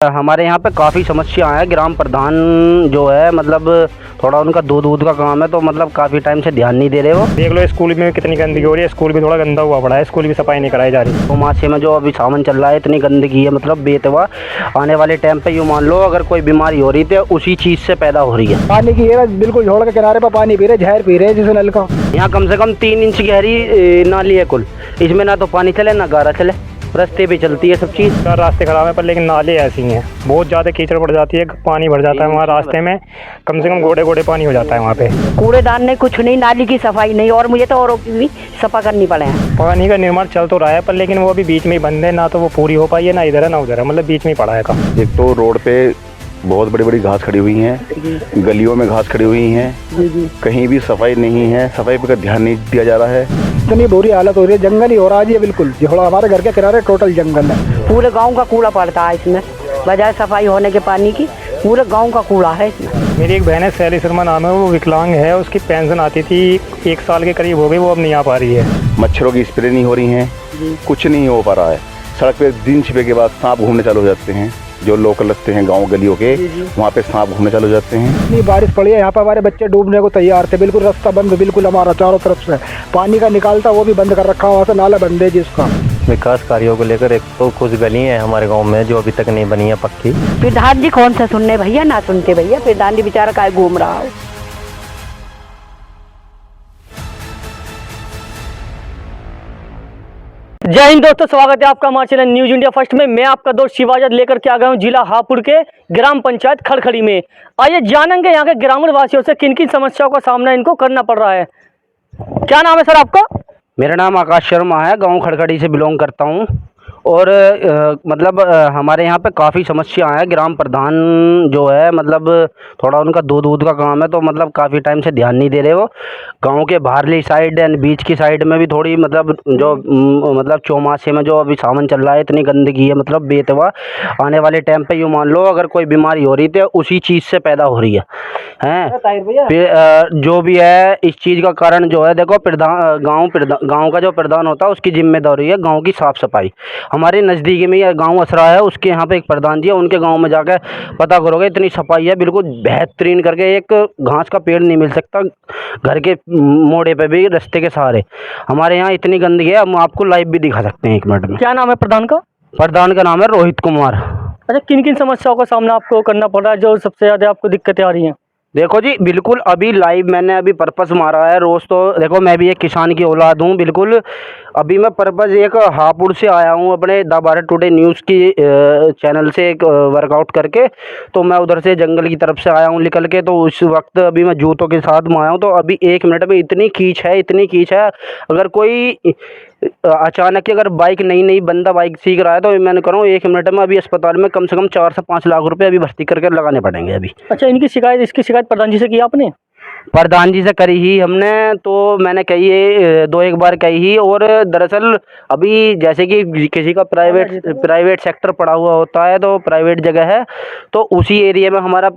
हमारे यहाँ पे काफ़ी समस्या है। ग्राम प्रधान जो है मतलब थोड़ा उनका दूध का काम है, तो मतलब काफ़ी टाइम से ध्यान नहीं दे रहे वो। देख लो स्कूल में कितनी गंदगी हो रही है। स्कूल भी थोड़ा गंदा हुआ पड़ा है, स्कूल की सफाई नहीं कराई जा रही। तो मासे में जो अभी सावन चल रहा है इतनी गंदगी है, मतलब बेतवा। आने वाले टाइम पे यूँ मान लो अगर कोई बीमारी हो रही थी उसी चीज़ से पैदा हो रही है। पानी की ये बिल्कुल झोड़ के किनारे पर पानी पी रहे, जहर पी रहे हैं जैसे नल का। यहाँ कम से कम 3 इंच गहरी नाली है कुल, इसमें ना तो पानी चले ना गारा चले, रास्ते पे चलती है सब चीज़। रास्ते खराब है पर लेकिन नाले ऐसी हैं, बहुत ज़्यादा कीचड़ पड़ जाती है, पानी भर जाता है वहाँ रास्ते में। कम से कम गोड़े गोड़े पानी हो जाता है वहाँ पे। कूड़ेदान नहीं, कुछ नहीं, नाली की सफाई नहीं, और मुझे तो और भी सफा करनी पड़े हैं। पानी का निर्माण चल तो रहा है पर लेकिन वो अभी बीच में ही बंद है, ना तो वो पूरी हो पाई है, ना इधर है ना उधर है, मतलब बीच में ही पड़ा है काम। एक तो रोड पे बहुत बड़ी बड़ी घास खड़ी हुई हैं, गलियों में घास खड़ी हुई हैं, कहीं भी सफाई नहीं है, सफाई पर ध्यान नहीं दिया जा रहा है। इतनी बुरी हालत हो रही है, जंगल ही हो रहा है ये बिल्कुल। झोड़ा हमारे घर के किनारे टोटल जंगल है। पूरे गांव का कूड़ा पड़ता है इसमें, बजाय सफाई होने के पानी की पूरे गांव का कूड़ा है इसमें। मेरी एक बहन है, सैली शर्मा नाम है, वो विकलांग है, उसकी पेंशन आती थी 1 साल के करीब हो गई, वो अब नहीं आ पा रही है। मच्छरों की स्प्रे नहीं हो रही हैं, कुछ नहीं हो पा रहा है। सड़क पे दिन छिपे के बाद सांप घूमने चालू हो जाते हैं, जो लोकल लगते हैं गांव गलियों के, वहाँ पे सांप घूमने चालू हो जाते हैं। इतनी बारिश पड़ी है, यहाँ पर हमारे बच्चे डूबने को तैयार थे। बिल्कुल रास्ता बंद, बिल्कुल हमारा चारों तरफ से पानी का निकालता वो भी बंद कर रखा, वहाँ से नाला बंद है जिसका। विकास कार्यों को लेकर एक तो कुछ गली है हमारे गांव में जो अभी तक नहीं बनी है पक्की। प्रधान जी कौन सा सुनने भैया, ना सुनते भैया। प्रधान जी बेचारा काय घूम रहा हो। जय हिंद दोस्तों, स्वागत है आपका हमारे चैनल न्यूज इंडिया फर्स्ट में। मैं आपका दोस्त शिवाजद लेकर के आ गया हूँ जिला हापुड़ के ग्राम पंचायत खड़खड़ी में। आइए जानेंगे यहाँ के ग्रामीण वासियों से किन किन समस्याओं का सामना इनको करना पड़ रहा है। क्या नाम है सर आपका? मेरा नाम आकाश शर्मा है, गांव खड़खड़ी से बिलोंग करता हूं। और मतलब हमारे यहाँ पे काफ़ी समस्या है। ग्राम प्रधान जो है मतलब थोड़ा उनका दूध का काम है, तो मतलब काफ़ी टाइम से ध्यान नहीं दे रहे वो। गांव के बाहरली साइड एंड बीच की साइड में भी थोड़ी मतलब जो मतलब चौमासे में जो अभी सावन चल रहा है इतनी गंदगी है, मतलब बेतवा। आने वाले टाइम पे यूँ मान लो अगर कोई बीमारी हो रही थी उसी चीज़ से पैदा हो रही है फिर जो भी है इस चीज़ का कारण जो है, देखो गांव का जो प्रधान होता है उसकी जिम्मेदारी है गांव की साफ़ सफाई। हमारे नज़दीकी में ये गांव असरा है, उसके यहाँ पे एक प्रधान जी है, उनके गांव में जाकर पता करोगे इतनी सफाई है, बिल्कुल बेहतरीन करके। एक घास का पेड़ नहीं मिल सकता घर के मोड़े पे भी, रास्ते के सहारे। हमारे यहाँ इतनी गंदगी है, हम आपको लाइव भी दिखा सकते हैं 1 मिनट में। क्या नाम है प्रधान का? प्रधान का नाम है रोहित कुमार। अच्छा, किन किन समस्याओं का सामना आपको करना पड़ रहा है, जो सबसे ज़्यादा आपको दिक्कतें आ रही हैं? देखो जी, बिल्कुल अभी लाइव मैंने अभी पर्पस मारा है रोज़। तो देखो मैं भी एक किसान की औलाद हूँ बिल्कुल। अभी मैं पर्पस एक हापुड़ से आया हूँ अपने द भारत टुडे न्यूज़ की चैनल से एक वर्कआउट करके। तो मैं उधर से जंगल की तरफ से आया हूँ निकल के, तो उस वक्त अभी मैं जूतों के साथ में आया हूँ। तो अभी 1 मिनट में इतनी कीच है, इतनी कीच है। अगर कोई अचानक ही अगर बाइक नई बंदा बाइक सीख रहा है तो मैंने कह रहा हूँ 1 मिनट में अभी अस्पताल में कम से कम 4 से 5 लाख रुपए अभी भर्ती करके लगाने पड़ेंगे अभी। अच्छा, इसकी शिकायत प्रधान जी से की आपने? प्रधान जी से करी ही हमने, तो मैंने कही है 2-1 बार कही ही। और दरअसल अभी जैसे कि किसी का प्राइवेट सेक्टर पड़ा हुआ होता है, तो प्राइवेट जगह है, तो उसी एरिया में हमारा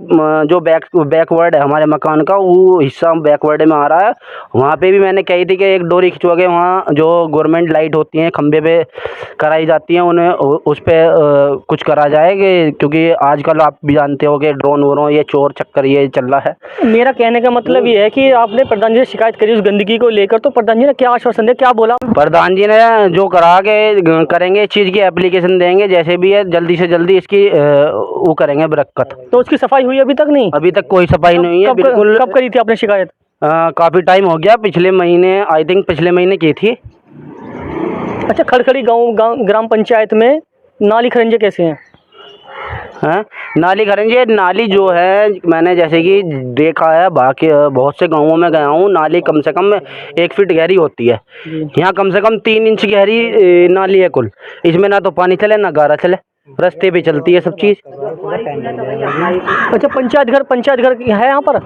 जो बैकवर्ड है हमारे मकान का, वो हिस्सा बैकवर्ड में आ रहा है। वहाँ पे भी मैंने कही थी कि एक डोरी खिंचवा के वहाँ जो गवर्नमेंट लाइट होती हैं खंबे पे कराई जाती हैं, उन्हें उस पर कुछ करा जाए, क्योंकि आजकल आप भी जानते हो कि ड्रोन वोरों ये चोर चक्कर ये चल रहा है। मेरा कहने का मतलब ये है कि आपने प्रधान जी से शिकायत करी उस गंदगी को लेकर, तो प्रधान जी ने क्या आश्वासन दिया, क्या बोला? प्रधान जी ने जो करा के करेंगे, इस चीज़ की एप्लीकेशन देंगे, जैसे भी है जल्दी से जल्दी इसकी वो करेंगे बरक्कत। तो उसकी सफाई हुई अभी तक नहीं? अभी तक कोई सफाई नहीं है बिल्कुल। कब करी थी आपने शिकायत? काफ़ी टाइम हो गया, पिछले महीने, आई थिंक पिछले महीने की थी। अच्छा, खड़खड़ी गाँव ग्राम पंचायत में नाली खरंजे कैसे हैं? हाँ, नाली खरंजे, नाली जो है मैंने जैसे कि देखा है बाकी बहुत से गांवों में गया हूँ, नाली कम से कम 1 फीट गहरी होती है। यहाँ कम से कम 3 इंच गहरी नाली है कुल, इसमें ना तो पानी चले ना गारा चले, रास्ते पे चलती है सब चीज़। अच्छा, पंचायत घर है यहाँ पर?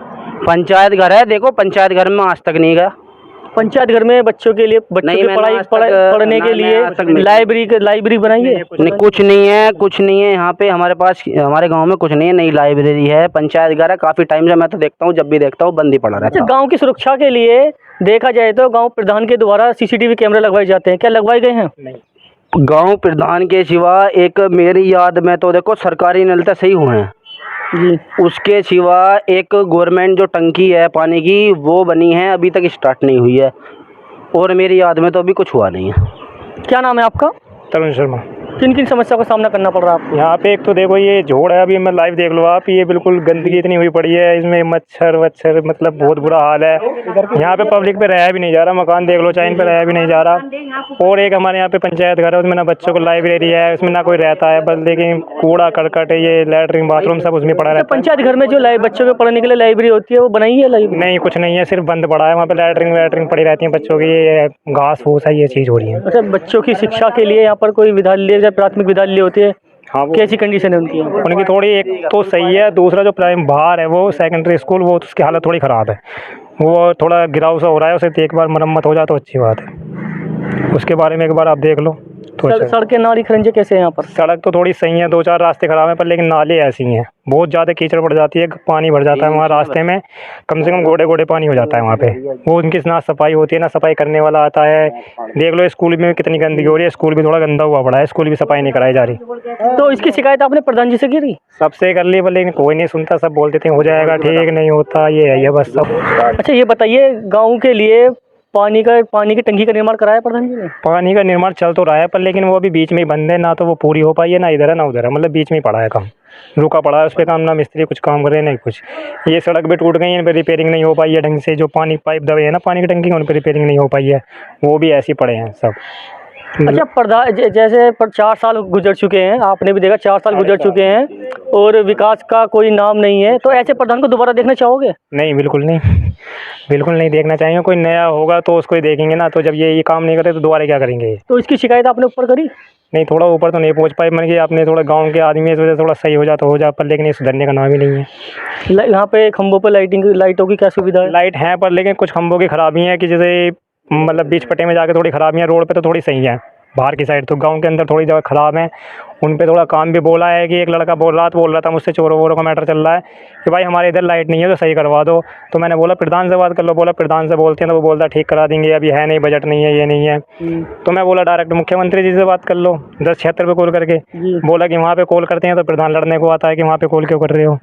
पंचायत घर है, देखो पंचायत घर में आज तक नहीं गया। पंचायत घर में बच्चों के लिए पढ़ने के लिए लाइब्रेरी बनाई है? नहीं, कुछ नहीं है यहाँ पे हमारे पास, हमारे गांव में कुछ नहीं है। नई लाइब्रेरी है, पंचायत घर है, काफ़ी टाइम से मैं तो देखता हूँ, जब भी देखता हूँ बंद ही पड़ा रहता है। गाँव की सुरक्षा के लिए देखा जाए तो गाँव प्रधान के द्वारा CCTV कैमरे लगवाए जाते हैं, क्या लगवाए गए हैं? गांव प्रधान के सिवा एक मेरी याद में तो देखो सरकारी नल तो सही हुए हैं जी। उसके सिवा एक गवर्नमेंट जो टंकी है पानी की वो बनी है, अभी तक स्टार्ट नहीं हुई है, और मेरी याद में तो अभी कुछ हुआ नहीं है। क्या नाम है आपका? तरुण शर्मा। किन किन समस्या का सामना करना पड़ रहा है आपको? यहाँ पे एक तो देखो ये झोड़ है, अभी मैं लाइव देख लो आप, ये बिल्कुल गंदगी इतनी हुई पड़ी है, इसमें मच्छर वच्छर मतलब बहुत बुरा हाल है। यहाँ पे पब्लिक पे रहा भी नहीं जा रहा, मकान देख लो चाहे इन पे रहा भी नहीं जा रहा। और एक हमारे यहाँ पे पंचायत घर है, उसमें ना बच्चों को लाइब्रेरी है, उसमें ना कोई रहता है, बस लेकिन कूड़ा करकट है, ये लैट्रिन बाथरूम सब उसमें पड़ा रहता है। पंचायत घर में जो बच्चों के पढ़ने के लिए लाइब्रेरी होती है वो बनाई है लाइब्रेरी? नहीं कुछ नहीं है, सिर्फ बंद पड़ा है, वहाँ पे लैट्रिन पड़ी रहती है बच्चों की, ये घास फूस है, ये चीज़ हो रही है। अच्छा, बच्चों की शिक्षा के लिए यहाँ पर कोई विद्यालय या प्राथमिक विद्यालय होती है? हाँ, कैसी कंडीशन है उनकी? उनकी थोड़ी एक तो सही है, दूसरा जो प्राइम बाहर है वो सेकेंडरी स्कूल, वो उसकी हालत थोड़ी ख़राब है, वो थोड़ा गिराव सा हो रहा है, उसे एक बार मरम्मत हो जाए तो अच्छी बात है। उसके बारे में एक बार आप देख लो तो अच्छा। सड़कें नाली खरंजे कैसे हैं यहाँ पर? सड़क तो थोड़ी सही है, 2-4 रास्ते ख़राब हैं, पर लेकिन नाले ऐसी हैं, बहुत ज़्यादा कीचड़ पड़ जाती है, पानी भर जाता है वहाँ रास्ते में, कम से कम गोडे गोडे पानी हो जाता है वहाँ पे। वो उनकी ना सफाई होती है, ना सफाई करने वाला आता है। देख लो स्कूल में कितनी गंदगी हो रही है, स्कूल भी थोड़ा गंदा हुआ पड़ा है, स्कूल भी सफाई नहीं कराई जा रही। तो इसकी शिकायत आपने प्रधान जी से की थी? सबसे कर ली, पर लेकिन कोई नहीं सुनता, सब बोल देते हैं हो जाएगा ठीक, नहीं होता, ये है ये बस सब। अच्छा, ये बताइए गाँव के लिए पानी की टंकी का निर्माण कराया प्रधान जी ने? पानी का निर्माण चल तो रहा है, पर लेकिन वो अभी बीच में ही बंद है, ना तो वो पूरी हो पाई है, ना इधर है ना उधर है, मतलब बीच में ही पड़ा है, काम रुका पड़ा है उस पर काम, ना मिस्त्री कुछ काम करे नहीं कुछ। ये सड़क भी टूट गई है, इन पर रिपेयरिंग नहीं हो पाई है ढंग से, जो पानी पाइप दबे है ना पानी की टंकी, उन पर रिपेयरिंग नहीं हो पाई है, वो भी ऐसे ही पड़े हैं सब। अच्छा, प्रधान जैसे 4 साल गुजर चुके हैं, आपने भी देखा 4 साल गुजर चुके हैं और विकास का कोई नाम नहीं है, तो ऐसे प्रधान को दोबारा देखना चाहोगे? नहीं, बिल्कुल नहीं, बिल्कुल नहीं देखना चाहिए। कोई नया होगा तो उसको ही देखेंगे ना, तो जब ये काम नहीं करे तो दोबारा क्या करेंगे? तो इसकी शिकायत आपने ऊपर करी? नहीं, थोड़ा ऊपर तो नहीं पहुंच पाए, मैंने कि आपने थोड़ा गांव के आदमी इस वजह से थोड़ा सही हो जाता हो जा, पर लेकिन ये सुधरने का नाम ही नहीं है। यहाँ पे खंभों पे लाइटों की क्या सुविधा है? लाइट है, पर लेकिन कुछ खंभों की खराबी है कि जैसे मतलब बीच पट्टे में जाके थोड़ी खराबियाँ, रोड पे तो थोड़ी सही है, बाहर की साइड तो गांव के अंदर थोड़ी जगह ख़राब है। उन पे थोड़ा काम भी बोला है कि एक लड़का बोल रहा था मुझसे, चोरों वोरों का मैटर चल रहा है कि भाई हमारे इधर लाइट नहीं है तो सही करवा दो। तो मैंने बोला प्रधान से बात कर लो, बोला प्रधान से बोलते हैं तो वो बोलता ठीक करा देंगे, अभी है नहीं, बजट नहीं है, ये नहीं है। तो मैं बोला डायरेक्ट मुख्यमंत्री जी से बात कर लो, 1076 पे कॉल करके। बोला कि वहाँ पे कॉल करते हैं तो प्रधान लड़ने को आता है कि वहाँ पे कॉल क्यों कर रहे हो।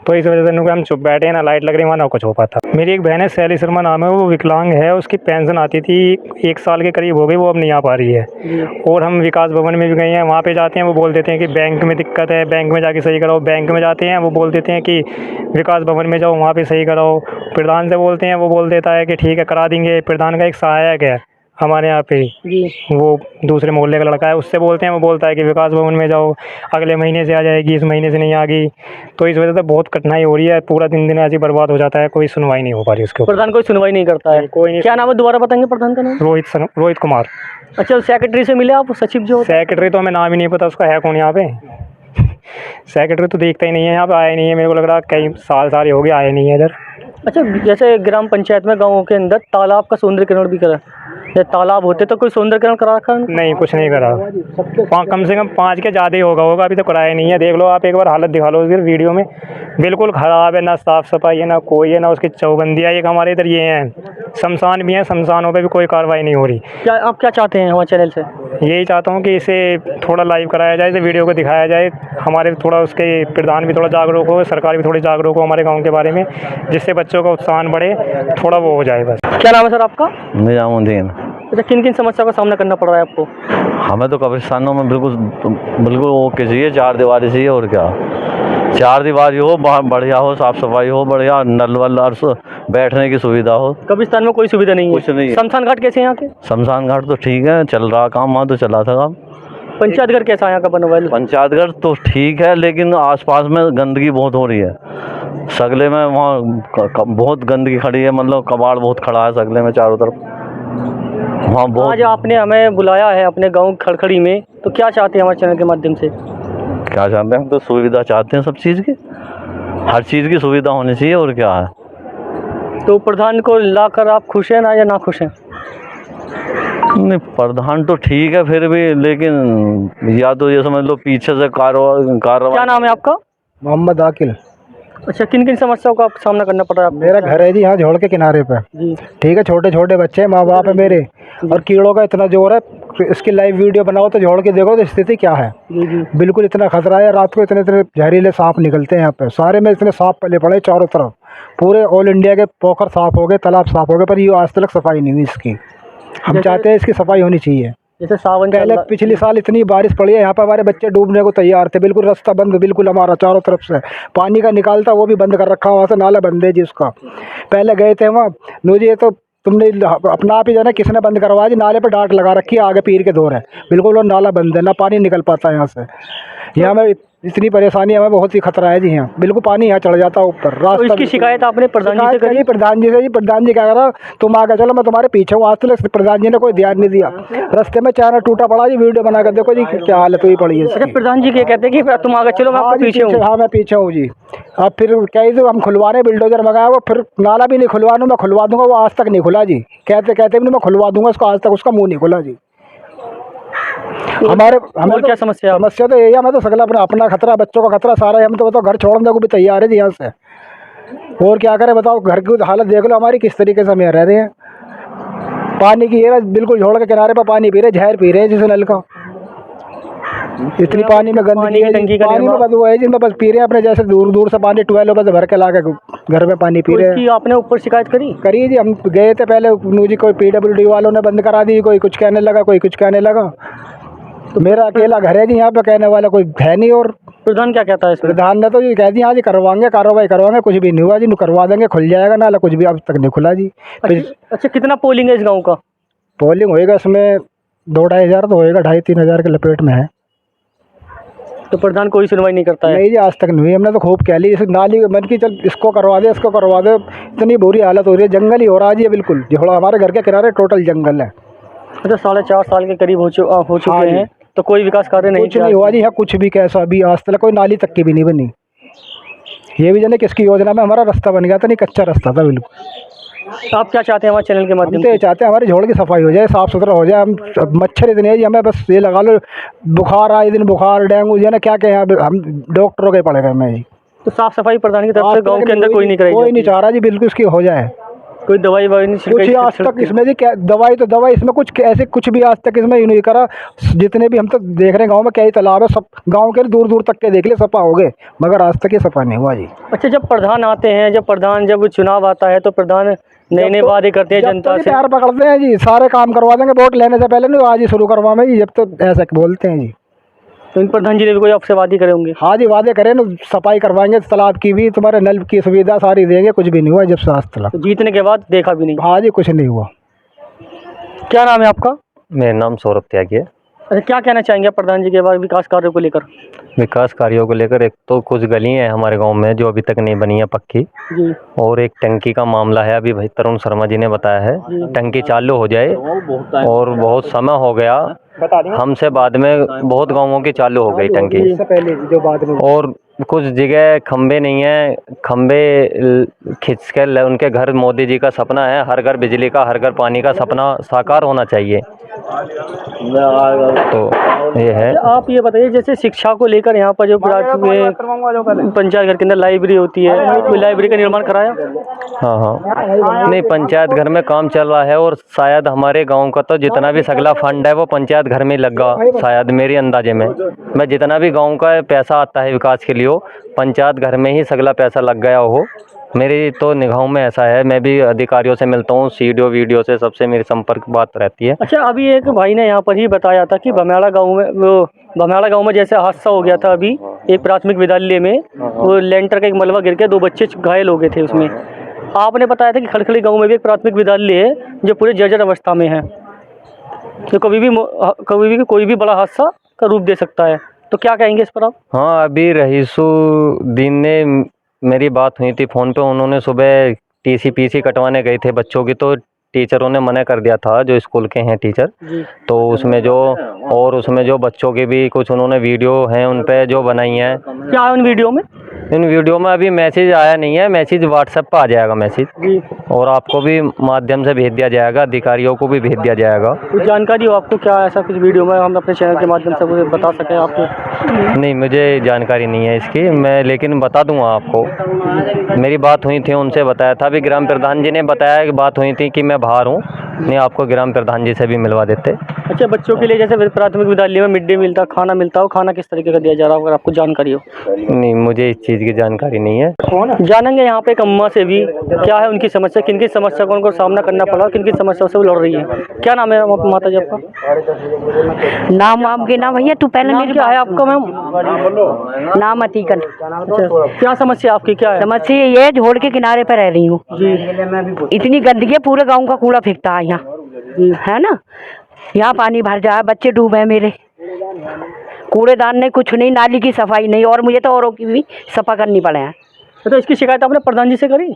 तो इस वजह से हम चुप बैठे हैं, ना लाइट लग रही वहाँ, ना कुछ हो पाता। मेरी एक बहन है शैली शर्मा नाम है, वो विकलांग है, उसकी पेंशन आती थी 1 साल के करीब हो गई, वो अब नहीं आ पा रही है। और हम विकास भवन में भी गए हैं, वहाँ पे जाते हैं, वो बोल देते हैं कि बैंक में दिक्कत है, बैंक में जाके सही कराओ। बैंक में जाते हैं, वो बोल देते हैं कि विकास भवन में जाओ, वहाँ पे सही कराओ। प्रधान से बोलते हैं, वो बोल देता है कि ठीक है करा देंगे। प्रधान का एक सहायक है हमारे यहाँ पे, वो दूसरे मोहल्ले का लड़का है, उससे बोलते हैं, वो बोलता है कि विकास भवन में जाओ, अगले महीने से आ जाएगी, इस महीने से नहीं आ गई। तो इस वजह से बहुत कठिनाई हो रही है, पूरा दिन ऐसे बर्बाद हो जाता है, कोई सुनवाई नहीं हो पा रही उसके ऊपर। प्रधान कोई सुनवाई नहीं करता है? कोई नहीं। क्या नाम है दोबारा बताएंगे प्रधान का नाम? रोहित कुमार। अच्छा, सेक्रेटरी से मिले आप, सचिव जो? सेक्रेटरी तो हमें नाम ही नहीं पता उसका है कौन यहाँ पे। सेक्रेटरी तो देखता ही नहीं है यहाँ पे, आया नहीं है, मेरे को लग रहा है कई साल हो गए आए नहीं है इधर। अच्छा, जैसे ग्राम पंचायत में गाँवों के अंदर तालाब का सौंदर्यीकरण भी करा, जैसे तालाब होते तो कोई सौंदर्यीकरण करा रखा? नहीं, कुछ नहीं करा। कम से कम 5 के ज़्यादा ही होगा, अभी तो कराया नहीं है। देख लो आप एक बार हालत दिखा लो उसकी वीडियो में, बिल्कुल ख़राब है, ना साफ़ सफाई है, ना कोई है, ना उसकी चौबंदियाँ। एक हमारे इधर ये हैं, शमशान भी हैं, शमशानों पे भी कोई कार्रवाई नहीं हो रही। क्या आप क्या चाहते हैं हमारे चैनल से? यही चाहता हूँ कि इसे थोड़ा लाइव कराया जाए, इसे वीडियो को दिखाया जाए, हमारे थोड़ा उसके प्रधान भी थोड़ा जागरूक हो, सरकार भी थोड़ी जागरूक हो हमारे गाँव के बारे में, जिससे बच्चों का उत्साह बढ़े, थोड़ा वो हो जाए बस। क्या नाम है सर आपका? निजामुद्दीन। अच्छा, किन किन समस्या का सामना करना पड़ रहा है आपको? हमें तो कब्रिस्तानों में बिल्कुल ओके चाहिए, 4 दीवारी चाहिए, और क्या 4 दीवारी हो, बढ़िया हो, साफ़ सफाई हो, बढ़िया नल वल और बैठने की सुविधा हो। कब्रिस्तान में कोई सुविधा नहीं है? कुछ नहीं है। शमशान घाट कैसे हैं यहाँ के? शमशान घाट तो ठीक है, चल रहा काम, वहाँ तो चला था काम। पंचायत घर कैसा है यहाँ का बना हुआ है? पंचायत घर तो ठीक है, लेकिन आसपास में गंदगी बहुत हो रही है। सगले में वहाँ बहुत गंदगी खड़ी है, मतलब कबाड़ बहुत खड़ा है सगले में चारों तरफ, वहाँ बहुत। आज आपने हमें बुलाया है अपने गांव खड़खड़ी में, तो क्या चाहते हैं हमारे चैनल के माध्यम से? क्या चाहते हैं हम तो सुविधा चाहते हैं, सब चीज़ की, हर चीज़ की सुविधा होनी चाहिए, और क्या है। तो प्रधान को लाकर आप खुश हैं ना या ना खुश हैं? नहीं, प्रधान तो ठीक है फिर भी, लेकिन या तो ये समझ लो पीछे से कार्रवाई। क्या नाम है आपका? मोहम्मद आकिल। अच्छा, किन किन समस्याओं का सामना करना पड़ रहा है आपको? मेरा घर है जी यहाँ झोड़ के किनारे पे। जी। ठीक है, छोटे छोटे बच्चे हैं, माँ बाप है मेरे, और कीड़ों का इतना जोर है, इसकी लाइव वीडियो बनाओ तो जोड़ के देखो तो स्थिति क्या है। बिल्कुल इतना खतरा है, रात को इतने इतने जहरीले सांप निकलते हैं यहाँ पे, सारे में इतने सांप पले पड़े चारों तरफ, पूरे ऑल इंडिया के पोखर साफ हो गए, तालाब साफ हो गए, पर ये आज तक सफाई नहीं हुई इसकी। हम चाहते हैं इसकी सफाई होनी चाहिए। जैसे सावन पहले पिछले साल इतनी बारिश पड़ी है यहाँ पर, हमारे बच्चे डूबने को तैयार थे, बिल्कुल रास्ता बंद, बिल्कुल हमारा चारों तरफ से पानी का निकालता वो भी बंद कर रखा, वहाँ से नाला बंद है जी उसका। पहले गए थे वहाँ, मुझे ये तो तुमने अपना आप ही जाना किसने बंद करवाया जी, नाले पर डांट लगा रखी है, आगे पीर के दौर है, बिल्कुल वो नाला बंद है, ना पानी निकल पाता है यहाँ से। यहाँ में इतनी परेशानी, हमें बहुत ही खतरा है जी, यहाँ बिल्कुल पानी यहाँ चढ़ जाता है ऊपर तो रास्ता। इसकी शिकायत आपने प्रधान जी से करी? प्रधान जी से जी, प्रधान जी क्या करा, तुम आगे चलो मैं तुम्हारे पीछे हूँ। आज तक प्रधान जी ने कोई ध्यान नहीं दिया, रास्ते में चारा टूटा पड़ा जी, वीडियो बना कर देखो जी क्या हालत हुई पड़ी है। अच्छा, प्रधान जी क्या कहते हैं कि तुम आगे चलो मैं आपके पीछे हूँ? हाँ मैं पीछे हूँ जी। अब फिर कहीं तो हम खुलवाने बिल्डोजर मंगाया, वो फिर नाला भी नहीं खुलवानू, मैं खुलवा दूंगा, वो आज तक नहीं खुला जी, कहते कहते भी नहीं मैं खुलवा दूंगा उसको, आज तक उसका मुँह नहीं खुला जी। हमें क्या समस्या तो यही है, हमें तो सगला अपना खतरा, बच्चों का खतरा सारा है, हम तो बताओ घर छोड़ने को भी तैयार है जी यहाँ से, और क्या करें बताओ। घर की हालत देख लो हमारी किस तरीके से हम यहाँ रह रहे हैं, पानी की ये बिल्कुल झोड़ के किनारे पर पानी पी रहे, जहर पी रहे हैं जिसे नल का, इतनी पानी में गंदगी है, पानी में बदबू है जिनमें बस पी रहे हैं अपने जैसे दूर दूर से पानी ट्वेल्व बस भर के ला के घर में पानी पी रहे हैं। आपने ऊपर शिकायत करी जी, हम गए थे पहले जी, कोई PWD वालों ने बंद करा दी, कोई कुछ कहने लगा, कोई कुछ कहने लगा, तो मेरा अकेला घर है जी यहाँ पे, कहने वाला कोई है नहीं। और प्रधान क्या कहता है इसमें? प्रधान ने तो ये कह दिया जी करवाएंगे, कार्रवाई करवाएंगे, कुछ भी नहीं हुआ जी, करवा देंगे, खुल जाएगा नाला, कुछ भी अब तक नहीं खुला जी। अच्छा, कितना पोलिंग है इस गाँव का? पोलिंग होएगा इसमें 2-2.5 हज़ार तो होएगा, 2.5-3 हज़ार के लपेट में है। तो प्रधान कोई सुनवाई नहीं करता है? नहीं जी, आज तक नहीं हुई, हमने तो खूब कह ली, इस नाली मन की चल इसको करवा दे, इसको करवा दे, इतनी बुरी हालत हो रही है, जंगल ही हो रहा है जी बिल्कुल, थोड़ा हमारे घर के किनारे टोटल जंगल है। अच्छा, 4.5 साल के करीब हो चुके हैं, तो कोई विकास कार्य नहीं? कुछ नहीं हुआ जी, यहाँ कुछ भी, कैसा भी आज तक कोई नाली तक की भी नहीं बनी। ये भी जाने किसकी योजना में हमारा रास्ता बन गया था, नहीं कच्चा रास्ता था बिल्कुल। आप क्या चाहते हैं हमारे चैनल के माध्यम से? चाहते हैं हमारे झोड़ की सफाई हो जाए, साफ़ सुथरा हो जाए। हम मच्छर इतने हैं जी, हमें बस ये लगा लो, बुखार आए दिन, बुखार डेंगू जो है ना, क्या क्या हम डॉक्टरों के पड़े रहे हैं जी। तो साफ़ सफाई प्रधान की तरफ से गाँव के अंदर कोई नहीं करेगा? कोई नहीं चाह रहा जी, बिल्कुल इसकी हो जाए। कोई दवाई नहीं कुछ आज तक इसमें जी, क्या दवाई तो दवाई इसमें कुछ ऐसे कुछ भी आज तक इसमें नहीं करा। जितने भी हम तो देख रहे हैं गांव में क्या ही तालाब है, सब गांव के दूर दूर तक के देख ले, सफा हो गए, मगर आज तक ये सफा नहीं हुआ जी। अच्छा, जब प्रधान आते हैं, जब चुनाव आता है तो प्रधान नए वादे करते हैं जनता से, प्यार पकड़ते हैं जी, सारे काम करवा देंगे, वोट लेने से पहले नहीं, आज ही शुरू करवा में जी, जब तो ऐसा बोलते हैं जी। तो इन प्रधान जी ने भी कोई आपसे वादे करे होंगे? हाँ जी, वादे करें ना, सफाई करवाएंगे, तालाब की भी, तुम्हारे नल की सुविधा सारी देंगे, कुछ भी नहीं हुआ जब से आज तक। तो जीतने के बाद देखा भी नहीं? हाँ जी, कुछ नहीं हुआ। क्या नाम है आपका? मेरा नाम सौरभ त्यागी है। अच्छा, क्या कहना चाहेंगे प्रधान जी के बाद विकास कार्यों को लेकर? विकास कार्यों को लेकर एक तो कुछ गलियां हैं हमारे गांव में जो अभी तक नहीं बनी है पक्की जी, और एक टंकी का मामला है, अभी भाई तरुण शर्मा जी ने बताया है टंकी चालू हो जाए, और बहुत समय हो गया हमसे, बाद में बहुत गांवों की चालू हो गई टंकी, पहले जो बाद में, और कुछ जगह खंबे नहीं है, खंबे खींच कर उनके घर, मोदी जी का सपना है हर घर बिजली का, हर घर पानी का सपना साकार होना चाहिए। तो ये है। आप ये बताइए, जैसे शिक्षा को लेकर यहाँ पर जो पंचायत घर के अंदर लाइब्रेरी होती है, कोई लाइब्रेरी का निर्माण कराया? हाँ हाँ, नहीं पंचायत घर में काम चल रहा है, और शायद हमारे गांव का तो जितना भी सगला फंड है वो पंचायत घर में लगा, शायद मेरे अंदाजे में, मैं जितना भी गांव का पैसा आता है विकास के लिए पंचायत घर में ही सगला पैसा लग गया हो, मेरी तो निगाहों में ऐसा है। मैं भी अधिकारियों से मिलता हूँ, सीडीओ वीडियो से सबसे मेरी संपर्क बात रहती है। अच्छा, अभी एक भाई ने यहाँ पर ही बताया था कि भमेड़ा गांव में जैसे हादसा हो गया था अभी एक प्राथमिक विद्यालय में, वो लेंटर का एक मलबा गिर के 2 बच्चे घायल हो गए थे उसमें। आपने बताया था कि खड़खड़ी गाँव में भी एक प्राथमिक विद्यालय है जो पूरे जर्जर अवस्था में है, तो कभी भी कोई भी बड़ा हादसा का रूप दे सकता है, तो क्या कहेंगे इस पर आप? हाँ, अभी रहीसुद्दीन ने मेरी बात हुई थी फ़ोन पे, उन्होंने सुबह TC-PC कटवाने गए थे बच्चों की, तो टीचरों ने मना कर दिया था, जो स्कूल के हैं टीचर, तो उसमें जो बच्चों के भी कुछ उन्होंने वीडियो हैं उन पे जो बनाई हैं। क्या है उन वीडियो में? इन वीडियो में अभी मैसेज आया नहीं है, मैसेज व्हाट्सएप पर आ जाएगा मैसेज जी। और आपको भी माध्यम से भेज दिया जाएगा, अधिकारियों को भी भेज दिया जाएगा। कुछ जानकारी हो आपको, क्या ऐसा कुछ वीडियो में हम अपने चैनल के माध्यम से मुझे बता सकें आपको? नहीं, मुझे जानकारी नहीं है इसकी, मैं लेकिन बता दूंगा आपको। मेरी बात हुई थी, उनसे बताया था, अभी ग्राम प्रधान जी ने बताया कि बात हुई थी कि मैं बाहर हूँ, नहीं आपको ग्राम प्रधान जी से भी मिलवा देते। अच्छा, बच्चों के लिए जैसे प्राथमिक विद्यालय में मिड डे मील खाना मिलता हो, खाना किस तरीके का दिया जा रहा हो, अगर आपको जानकारी हो? नहीं, मुझे इस चीज़ की जानकारी नहीं है। जानेंगे यहाँ पे एक अम्मा से भी, क्या है उनकी समस्या, किन किन समस्या को उनको सामना करना पड़ा, किन किन समस्याओं से वो लड़ रही है। क्या नाम है माता जी आपका? नाम आपके नाम भैया, तू पहले नाम मेरी क्या है बात आपका मैम? सुन। नाम अतीकन। अच्छा, क्या समस्या आपकी, क्या है? समस्या ये है, झोड़ के किनारे पर रह रही हूँ। इतनी गंदगी है, पूरे गांव का कूड़ा फेंकता है यहाँ, है ना। यहाँ पानी भर जाए, बच्चे डूबे हैं मेरे, कूड़ेदान नहीं, कुछ नहीं, नाली की सफाई नहीं, और मुझे तो औरों की भी सफा करनी पड़े हैं। तो इसकी शिकायत आपने प्रधान जी से करी?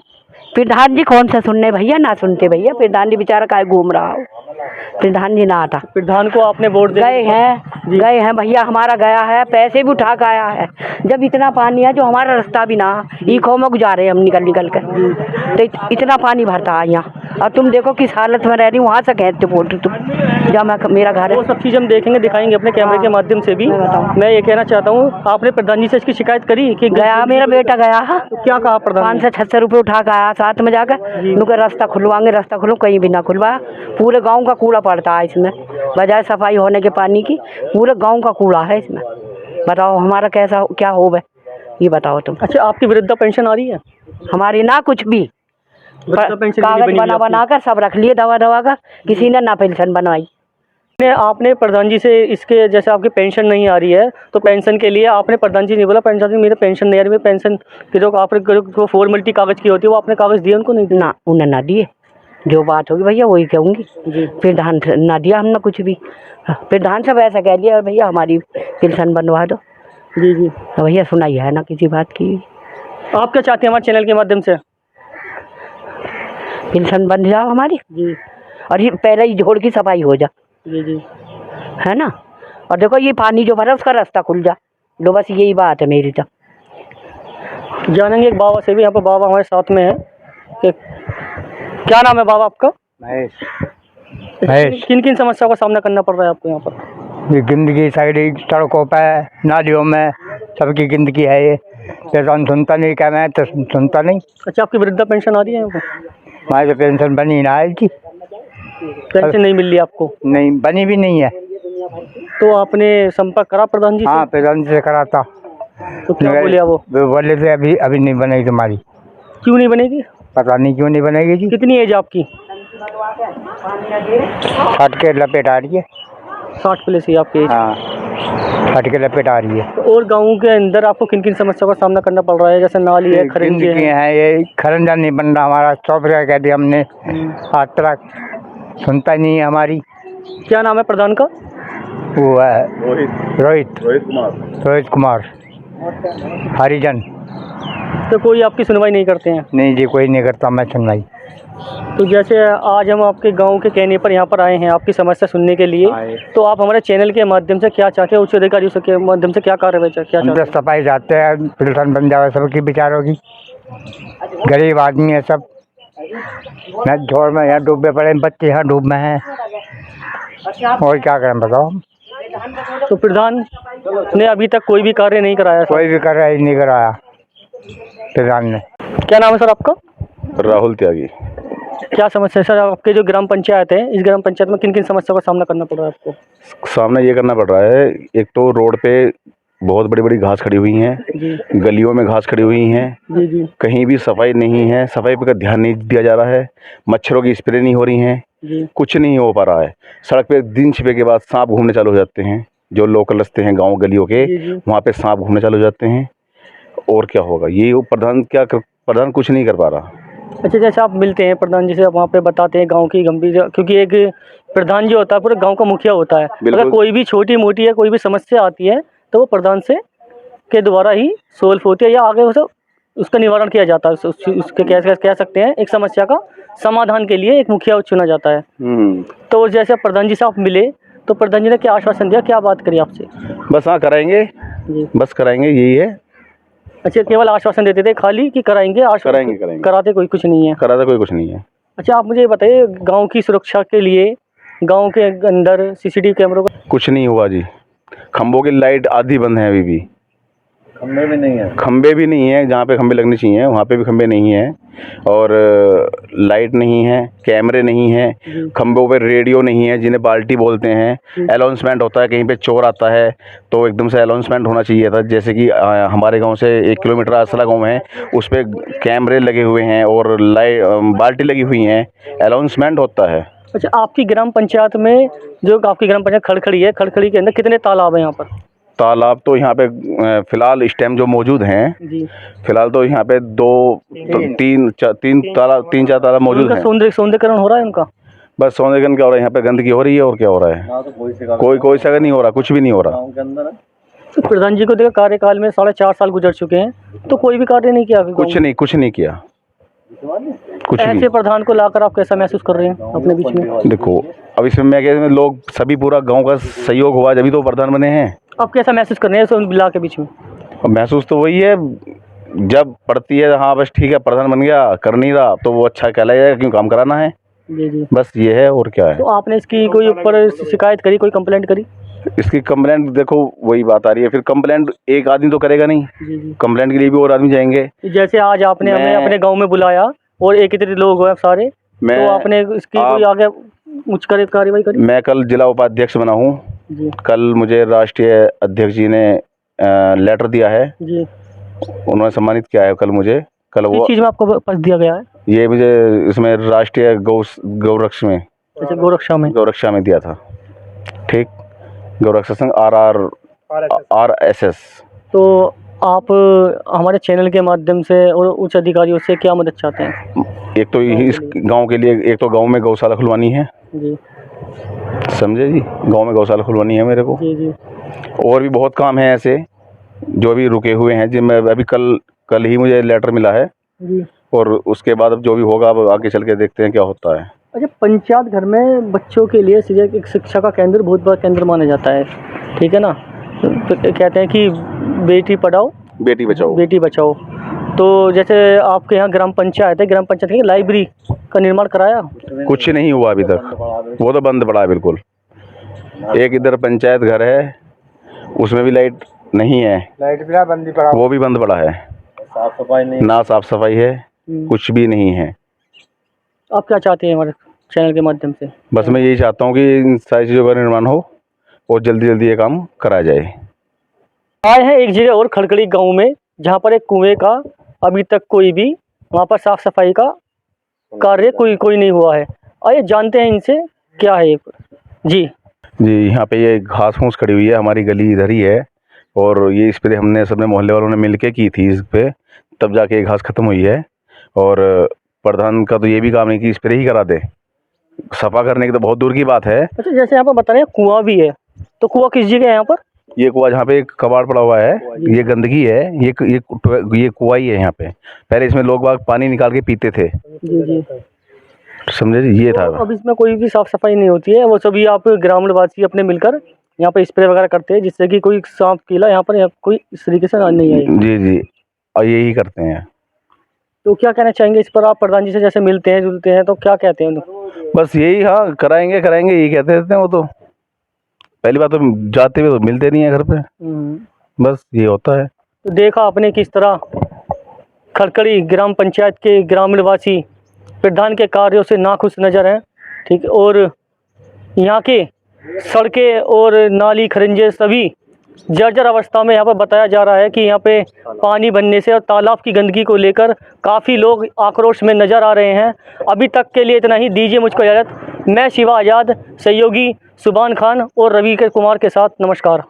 प्रधान जी कौन सा सुनने भैया, ना सुनते भैया। प्रधान जी बेचारा काय घूम रहा हो, प्रधान जी ना आता। प्रधान को आपने वोट गए हैं भैया, हमारा गया है, पैसे भी उठा के आया है। जब इतना पानी है, जो हमारा रास्ता भी ना, ईखों में गुजारे हम निकल कर, तो इतना पानी भरता है यहाँ। और तुम देखो किस हालत में रह रही हूँ, वहाँ से कहते फोटो तुम, जहाँ मैं मेरा घर है। वो सब चीज़ हम देखेंगे, दिखाएंगे अपने कैमरे के माध्यम से भी। मैं ये कहना चाहता हूँ, आपने प्रधान जी से इसकी शिकायत करी कि गया मेरा बेटा गया है, तो क्या कहा प्रधान? 500-600 रुपये उठा के आया, साथ में जाकर उनका रास्ता खुलवाएंगे, रास्ता खुलो, कहीं भी ना खुलवाया। पूरे गांव का कूड़ा पड़ता है इसमें, बजाय सफाई होने के पानी की पूरे गांव का कूड़ा है इसमें। बताओ हमारा कैसा क्या हो बे, ये बताओ तुम। अच्छा, आपकी वृद्धा पेंशन आ रही है? हमारी ना कुछ भी, वृद्धा पेंशन कागज बना कर सब रख लिए, दवा का, किसी ने ना पेंशन बनवाई। आपने प्रधान जी से इसके, जैसे आपकी पेंशन नहीं आ रही है, तो पेंशन के लिए आपने प्रधान जी नहीं बोला, प्रधान जी मेरे पेंशन नहीं आ रही, मेरी पेंशन की जो आपने फॉर्मेलिटी कागज की होती है वो आपने कागज दिए उनको? नहीं ना, उन्हें ना दिए। जो बात होगी भैया वही कहूँगी। प्रधान ना दिया हमने कुछ भी, प्रधान सब ऐसा कह दिया भैया हमारी पेंशन बनवा दो। जी जी भैया सुनाई है ना किसी बात की। आप क्या चाहते हैं हमारे चैनल के माध्यम से? पेंशन बन जाओ हमारी, जी और ये पहले ही झोड़ की सफाई हो जा, जी जी, है ना। और देखो ये पानी जो भरा उसका रास्ता खुल जा लो, बस यही बात है मेरी। तो जानेंगे एक बाबा से भी, यहाँ पर बाबा हमारे साथ में है। क्या नाम है बाबा आपका? महेश। किन किन समस्याओं का सामना करना पड़ रहा है आपको यहाँ पर? ये गंदगी साइड सड़कों पर, नालियों में, सबकी गंदगी है। ये प्रधान सुनता नहीं, क्या मैं तो सुनता नहीं। अच्छा, आपकी वृद्धा पेंशन आ रही है यहाँ पर? हमारी तो पेंशन बनी ना है जी, पेंशन नहीं मिल रही आपको? नहीं बनी भी नहीं है। तो आपने संपर्क करा प्रधान जी से? हाँ, प्रधान जी से करा था, तो क्या बोले वो? बोले थे अभी नहीं बनेगी तुम्हारी। क्यों नहीं बनेगी? पता नहीं क्यों नहीं बनेगी जी। कितनी एज आपकी? 60 के लपेट आ रही है। 60 प्लस ही आपकी एज? हाँ, 60 के लपेट आ रही है। और गाँव के अंदर आपको किन किन समस्याओं का सामना करना पड़ रहा है, जैसे नाली है, खरंजे गंदगी है? है, ये खरंजा नहीं बन रहा हमारा, 100 रुपया कह दिया हमने, आज तक सुनता ही नहीं है हमारी। क्या नाम है प्रधान का? वो है रोहित कुमार हरिजन। तो कोई आपकी सुनवाई नहीं करते हैं? नहीं जी, कोई नहीं करता मैं सुनवाई। तो जैसे आज हम आपके गांव के कहने पर यहाँ पर आए हैं आपकी समस्या सुनने के लिए, तो आप हमारे चैनल के माध्यम से क्या चाहते हैं, उच्च अधिकारियों के माध्यम से क्या कार्रवाई क्या चाहते हैं? सफाई जाते हैं, पेंशन बन जाए सबकी बेचारों की, गरीब आदमी है सब, मैं झोड़ में यहाँ डूबे पड़े, बच्चे यहाँ डूब में हैं, और क्या करें बताओ। तो प्रधान ने अभी तक कोई भी कार्य नहीं कराया? कोई भी कर रहा ही नहीं कराया प्रधान ने। क्या नाम है सर आपका? राहुल त्यागी। क्या समस्या है सर आपके जो ग्राम पंचायत है, इस ग्राम पंचायत में किन किन समस्याओं का सामना करना पड़ रहा है आपको? सामना ये करना पड़ रहा है, एक तो रोड पे बहुत बड़ी बड़ी घास खड़ी हुई हैं, गलियों में घास खड़ी हुई हैं, जी जी, कहीं भी सफाई नहीं है, सफाई पर ध्यान नहीं दिया जा रहा है, मच्छरों की स्प्रे नहीं हो रही हैं, कुछ नहीं हो पा रहा है। सड़क पे दिन छिपे के बाद सांप घूमने चालू हो जाते हैं, जो लोकल रास्ते हैं गांव गलियों के, वहाँ पे सांप घूमने चालू हो जाते हैं। और क्या होगा, ये प्रधान कुछ नहीं कर पा रहा। अच्छा, जैसे आप मिलते हैं प्रधान जी से, आप वहाँ पे बताते हैं गांव की गंभीर, क्योंकि एक प्रधान जो होता है पूरे गांव का मुखिया होता है, अगर कोई भी छोटी मोटी है कोई भी समस्या आती है तो वो प्रधान से के द्वारा ही सोल्व होती है, या आगे उसका निवारण किया जाता है। उसके कह सकते हैं एक समस्या का समाधान के लिए एक मुखिया चुना जाता है। तो जैसे प्रधान जी से आप मिले तो प्रधान जी ने क्या आश्वासन दिया, क्या बात करी आपसे? बस हाँ कराएंगे, बस कराएंगे, यही है। अच्छा, केवल आश्वासन देते थे खाली कि कराएंगे, कराएंगे कराएंगे, कराते कोई कुछ नहीं है। कराता कोई कुछ नहीं है। अच्छा, आप मुझे ये बताइए, गांव की सुरक्षा के लिए गांव के अंदर सीसीटीवी कैमरों का कुछ नहीं हुआ जी। खंभों की लाइट आधी बंद है अभी भी, खंबे भी नहीं है। खंबे भी नहीं है, जहाँ पे खंबे लगने चाहिए वहाँ पे भी खंबे नहीं है, और लाइट नहीं है, कैमरे नहीं है, खंभों पे रेडियो नहीं है जिन्हें बाल्टी बोलते हैं। अनाउंसमेंट होता है, कहीं पे चोर आता है तो एकदम से अनाउंसमेंट होना चाहिए था, जैसे कि हमारे गांव से 1 किलोमीटर असला गांव है, उस पे कैमरे लगे हुए हैं और लाइट बाल्टी लगी हुई हैं, अनाउंसमेंट होता है। अच्छा, आपकी ग्राम पंचायत में, जो आपकी ग्राम पंचायत खड़खड़ी है, खड़खड़ी के अंदर कितने तालाब हैं यहाँ पर? तालाब तो यहाँ पे फिलहाल इस टाइम जो मौजूद हैं, जी, फिलहाल तो यहाँ पे 2 3 तालाब 3-4 तालाब मौजूद उनका हैं। सौंदर्यकरण हो रहा है उनका? बस सौंदर्यकरण क्या हो रहा है, यहाँ पे गंदगी हो रही है और क्या हो रहा है, कोई सगा नहीं हो रहा, कुछ भी नहीं हो रहा। तो प्रधान जी को देखा, कार्यकाल में 4.5 साल गुजर चुके हैं, तो कोई भी कार्य नहीं किया गाँव में? कुछ नहीं किया, कुछ भी। ऐसे प्रधान को लाकर आप कैसा महसूस कर रहे हैं अपने बीच में? देखो, अब इसमें मैं कहता हूं, लोग सभी पूरा गांव का सहयोग हुआ जब तो प्रधान बने हैं। आप कैसा महसूस कर रहे हैं इस बिला के बीच में? अब महसूस तो वही है, जब पड़ती है हाँ बस ठीक है प्रधान बन गया, कर नहीं रहा तो वो अच्छा कहलाएगा, क्यों काम कराना है, जी जी। बस ये है और क्या है। तो आपने इसकी कोई ऊपर शिकायत करी, कोई कंप्लेंट करी? इसकी कंप्लेंट देखो वही बात आ रही है, फिर कंप्लेंट एक आदमी तो करेगा नहीं, जी जी। कंप्लेंट के लिए भी और आदमी जाएंगे। जैसे आज आपने हमें अपने गांव में बुलाया और एकत्रित लोग हैं सारे, तो आपने इसकी कोई आगे उच्च कार्रवाई करी? मैं कल जिला उपाध्यक्ष बना हूँ जी कल मुझे राष्ट्रीय अध्यक्ष जी ने लेटर दिया है, जी। उन्होंने सम्मानित किया है कल मुझे, कल किस वो चीज़ में आपको पद दिया गया है? ये मुझे इसमें राष्ट्रीय गौरक्ष में, जैसे गोरक्षा में? गौरक्षा में दिया था, ठीक, गौरक्षा संघ RSS। तो आप हमारे चैनल के माध्यम से और उच्च अधिकारियों से क्या मदद चाहते हैं? एक तो इस गांव के लिए, एक तो गांव में गौशाला खुलवानी है, जी समझे जी, गांव में गौशाला खुलवानी है मेरे को, जी जी। और भी बहुत काम है ऐसे जो भी रुके हुए हैं, जिनमें अभी कल ही मुझे लेटर मिला है, जी। और उसके बाद अब जो भी होगा अब आगे चल के देखते हैं क्या होता है। अच्छा, पंचायत घर में बच्चों के लिए एक शिक्षा का केंद्र बहुत बड़ा केंद्र माना जाता है, ठीक है ना? तो कहते हैं कि बेटी पढ़ाओ बेटी बचाओ। बेटी बचाओ। तो जैसे आपके यहाँ ग्राम पंचायत है, ग्राम पंचायत की लाइब्रेरी का निर्माण कराया? कुछ नहीं हुआ अभी तक, वो तो बंद पड़ा है बिल्कुल। एक इधर पंचायत घर है, उसमें भी लाइट नहीं है, लाइट भी बंदी पड़ा, वो भी बंद पड़ा है, साफ सफाई नहीं, ना साफ सफाई है, कुछ भी नहीं है। आप क्या चाहते हैं हमारे चैनल के माध्यम से? बस मैं यही चाहता हूँ कि इन सारी चीज़ों का निर्माण हो और जल्दी जल्दी ये काम कराया जाए। आए हैं एक जगह और, खड़खड़ी गांव में, जहां पर एक कुएं का अभी तक कोई भी वहां पर साफ सफाई का कार्य कोई नहीं हुआ है। आइए जानते हैं इनसे क्या है ये। जी जी, यहाँ पे ये घास फूस खड़ी हुई है, हमारी गली इधर ही है, और ये स्प्रे हमने सबने मोहल्ले वालों ने मिल के की थी इस पे, तब जाके ये घास ख़त्म हुई है। और प्रधान का तो ये भी काम नहीं कि स्प्रे ही करा दे, सफ़ा करने की तो बहुत दूर की बात है। अच्छा, जैसे यहाँ पर बता रहे हैं कुआं भी है, तो कुआं किस जगह है यहाँ पर? ये कुआं जहाँ पे एक कबाड़ पड़ा हुआ है, ये गंदगी है, ये कुआं ही है यहाँ पे। पहले इसमें लोग बाग पानी निकाल के पीते थे, जी जी। समझे जी, ये था। तो अब इसमें कोई भी साफ सफाई नहीं होती है, वो सभी आप ग्रामीण वासी अपने मिलकर यहाँ पर स्प्रे वगैरह करते हैं, जिससे कि कोई सांप कीला यहाँ पर कोई इस तरीके से नहीं आए। जी जी, और यही करते हैं। तो क्या कहना चाहेंगे इस पर? आप प्रधान जी से जैसे मिलते हैं जुलते हैं, तो क्या कहते हैं? बस यही, हाँ कराएंगे यही कहते रहते हैं वो तो। पहली बात तो जाते हुए तो मिलते नहीं है घर पे, बस ये होता है। तो देखा आपने किस तरह खड़खड़ी ग्राम पंचायत के ग्रामीण वासी प्रधान के कार्यों से नाखुश नजर हैं, ठीक है, और यहाँ के सड़कें और नाली खरंजे सभी जर्जर अवस्था में यहाँ पर बताया जा रहा है कि यहाँ पे पानी बनने से और तालाब की गंदगी को लेकर काफ़ी लोग आक्रोश में नज़र आ रहे हैं। अभी तक के लिए इतना ही, दीजिए मुझको इजाज़त। मैं शिवा आज़ाद, सहयोगी सुभान खान और रवि कुमार के साथ, नमस्कार।